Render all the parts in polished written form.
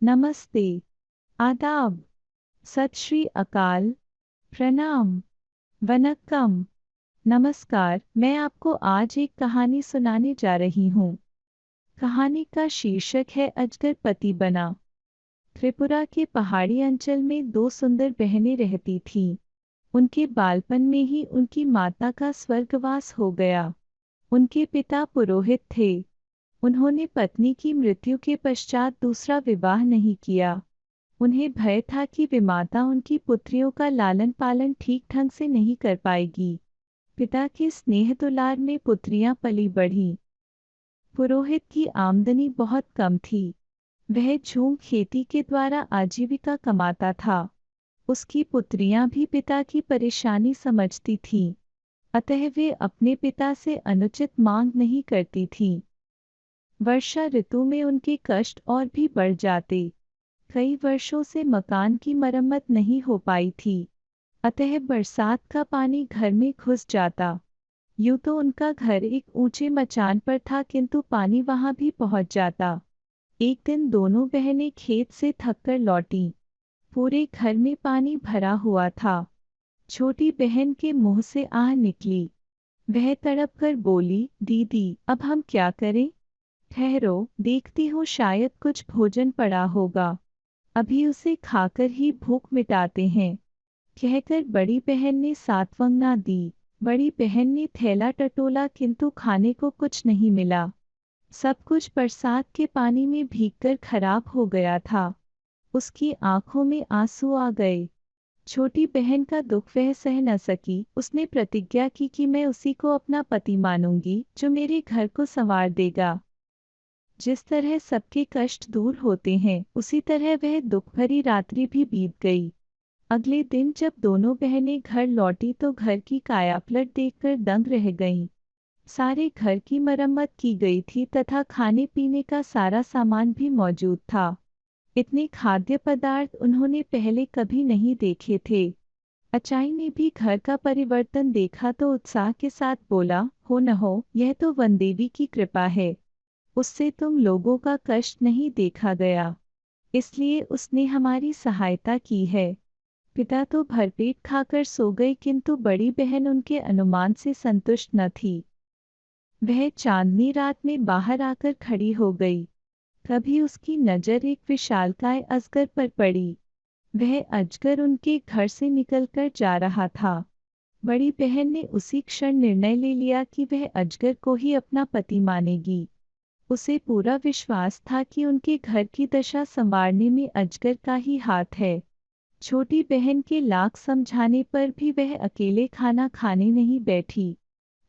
नमस्ते, आदाब, सत श्री अकाल, प्रणाम, वनक्कम, नमस्कार। मैं आपको आज एक कहानी सुनाने जा रही हूँ। कहानी का शीर्षक है अजगर पति बना। त्रिपुरा के पहाड़ी अंचल में दो सुंदर बहनें रहती थीं। उनके बालपन में ही उनकी माता का स्वर्गवास हो गया। उनके पिता पुरोहित थे। उन्होंने पत्नी की मृत्यु के पश्चात दूसरा विवाह नहीं किया। उन्हें भय था कि विमाता उनकी पुत्रियों का लालन पालन ठीक ढंग से नहीं कर पाएगी। पिता के स्नेह दुलार में पुत्रियां पली बढ़ीं। पुरोहित की आमदनी बहुत कम थी। वह झूम खेती के द्वारा आजीविका कमाता था। उसकी पुत्रियां भी पिता की परेशानी समझती थीं, अतः वे अपने पिता से अनुचित मांग नहीं करती थीं। वर्षा ऋतु में उनके कष्ट और भी बढ़ जाते। कई वर्षों से मकान की मरम्मत नहीं हो पाई थी, अतः बरसात का पानी घर में घुस जाता। यूं तो उनका घर एक ऊंचे मचान पर था, किंतु पानी वहां भी पहुंच जाता। एक दिन दोनों बहनें खेत से थककर लौटीं। पूरे घर में पानी भरा हुआ था। छोटी बहन के मुंह से आह निकली। वह तड़प कर बोली, दीदी, अब हम क्या करें? ठहरो, देखती हूँ, शायद कुछ भोजन पड़ा होगा। अभी उसे खाकर ही भूख मिटाते हैं। कहकर बड़ी बहन ने सांत्वना दी। बड़ी बहन ने थैला टटोला, किंतु खाने को कुछ नहीं मिला। सब कुछ बरसात के पानी में भीगकर खराब हो गया था। उसकी आंखों में आंसू आ गए। छोटी बहन का दुख वह सह न सकी। उसने प्रतिज्ञा की कि मैं उसी को अपना पति मानूंगी जो मेरे घर को संवार देगा। जिस तरह सबके कष्ट दूर होते हैं, उसी तरह वह दुख भरी रात्रि भी बीत गई। अगले दिन जब दोनों बहनें घर लौटी तो घर की कायापलट देखकर दंग रह गईं। सारे घर की मरम्मत की गई थी तथा खाने पीने का सारा सामान भी मौजूद था। इतने खाद्य पदार्थ उन्होंने पहले कभी नहीं देखे थे। अचाई ने भी घर का परिवर्तन देखा तो उत्साह के साथ बोला, हो न हो, यह तो वनदेवी की कृपा है। उससे तुम लोगों का कष्ट नहीं देखा गया, इसलिए उसने हमारी सहायता की है। पिता तो भरपेट खाकर सो गई, किंतु बड़ी बहन उनके अनुमान से संतुष्ट न थी। वह चांदनी रात में बाहर आकर खड़ी हो गई। तभी उसकी नजर एक विशालकाय अजगर पर पड़ी। वह अजगर उनके घर से निकलकर जा रहा था। बड़ी बहन ने उसी क्षण निर्णय ले लिया कि वह अजगर को ही अपना पति मानेगी। उसे पूरा विश्वास था कि उनके घर की दशा संवारने में अजगर का ही हाथ है। छोटी बहन के लाख समझाने पर भी वह अकेले खाना खाने नहीं बैठी।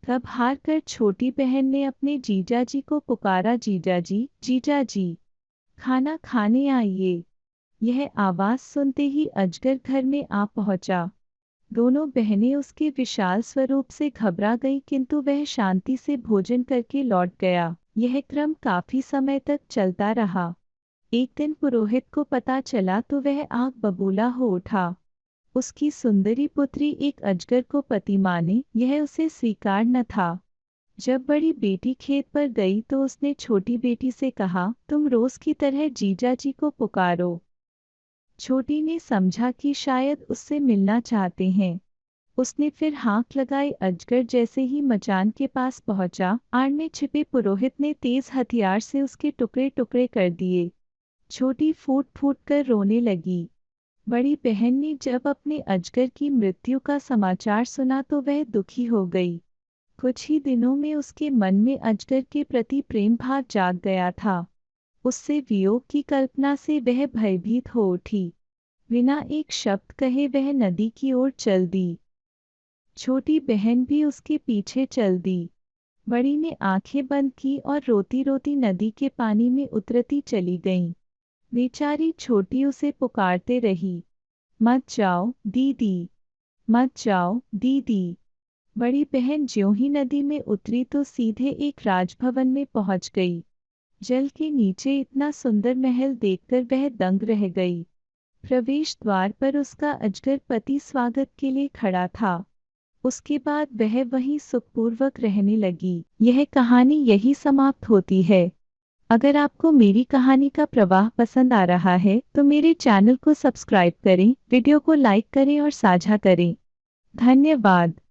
तब हार कर छोटी बहन ने अपने जीजाजी को पुकारा, जीजाजी, जीजाजी, खाना खाने आइए। यह आवाज सुनते ही अजगर घर में आ पहुंचा। दोनों बहनें उसके विशाल स्वरूप से घबरा गईं, किंतु वह शांति से भोजन करके लौट गया। यह क्रम काफी समय तक चलता रहा। एक दिन पुरोहित को पता चला तो वह आग बबूला हो उठा। उसकी सुंदरी पुत्री एक अजगर को पति माने, यह उसे स्वीकार न था। जब बड़ी बेटी खेत पर गई तो उसने छोटी बेटी से कहा, तुम रोज की तरह जीजाजी को पुकारो। छोटी ने समझा कि शायद उससे मिलना चाहते हैं। उसने फिर हाँक लगाई। अजगर जैसे ही मचान के पास पहुंचा, आड़ में छिपे पुरोहित ने तेज हथियार से उसके टुकड़े टुकड़े कर दिए। छोटी फूट फूट कर रोने लगी। बड़ी बहन ने जब अपने अजगर की मृत्यु का समाचार सुना तो वह दुखी हो गई। कुछ ही दिनों में उसके मन में अजगर के प्रति प्रेम भाव जाग गया था। उससे वियोग की कल्पना से वह भयभीत हो उठी। बिना एक शब्द कहे वह नदी की ओर चल दी। छोटी बहन भी उसके पीछे चल दी। बड़ी ने आंखें बंद की और रोती रोती नदी के पानी में उतरती चली गईं। बेचारी छोटी उसे पुकारते रही, मत जाओ दीदी, मत जाओ दीदी। बड़ी बहन ज्यों ही नदी में उतरी तो सीधे एक राजभवन में पहुंच गई। जल के नीचे इतना सुंदर महल देखकर वह दंग रह गई। प्रवेश द्वार पर उसका अजगर पति स्वागत के लिए खड़ा था। उसके बाद वह वहीं सुखपूर्वक रहने लगी। यह कहानी यही समाप्त होती है। अगर आपको मेरी कहानी का प्रवाह पसंद आ रहा है तो मेरे चैनल को सब्सक्राइब करें, वीडियो को लाइक करें और साझा करें। धन्यवाद।